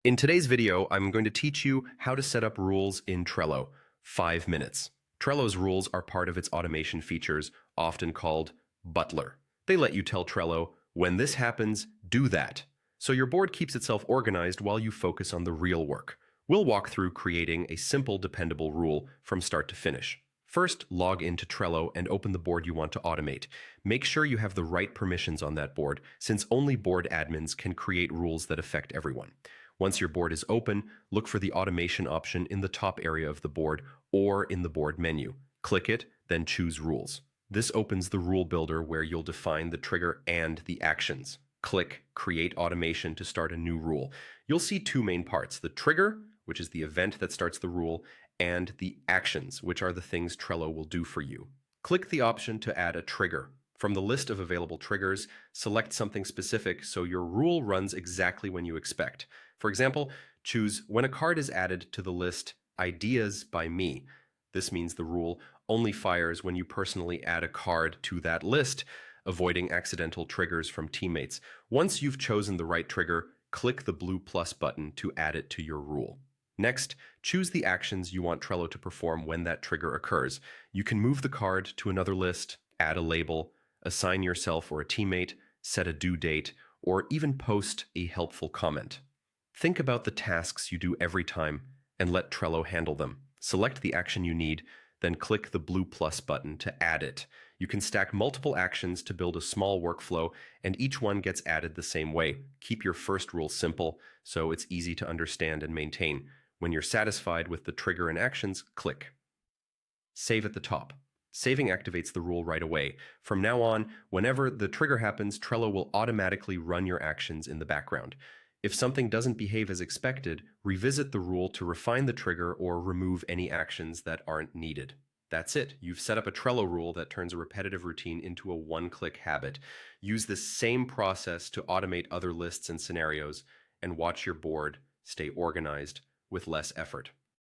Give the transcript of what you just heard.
In today's video, I'm going to teach you how to set up rules in Trello. 5 minutes. Trello's rules are part of its automation features, often called Butler. They let you tell Trello, when this happens, do that. So your board keeps itself organized while you focus on the real work. We'll walk through creating a simple, dependable rule from start to finish. First, log into Trello and open the board you want to automate. Make sure you have the right permissions on that board, since only board admins can create rules that affect everyone. Once your board is open, look for the automation option in the top area of the board or in the board menu. Click it, then choose Rules. This opens the rule builder where you'll define the trigger and the actions. Click Create Automation to start a new rule. You'll see two main parts: the trigger, which is the event that starts the rule, and the actions, which are the things Trello will do for you. Click the option to add a trigger. From the list of available triggers, select something specific so your rule runs exactly when you expect. For example, choose when a card is added to the list Ideas by Me. This means the rule only fires when you personally add a card to that list, avoiding accidental triggers from teammates. Once you've chosen the right trigger, click the blue plus button to add it to your rule. Next, choose the actions you want Trello to perform when that trigger occurs. You can move the card to another list, add a label, assign yourself or a teammate, set a due date, or even post a helpful comment. Think about the tasks you do every time and let Trello handle them. Select the action you need, then click the blue plus button to add it. You can stack multiple actions to build a small workflow, and each one gets added the same way. Keep your first rule simple so it's easy to understand and maintain. When you're satisfied with the trigger and actions, click Save at the top. Saving activates the rule right away. From now on, whenever the trigger happens, Trello will automatically run your actions in the background. If something doesn't behave as expected, revisit the rule to refine the trigger or remove any actions that aren't needed. That's it. You've set up a Trello rule that turns a repetitive routine into a one-click habit. Use this same process to automate other lists and scenarios, and watch your board stay organized with less effort.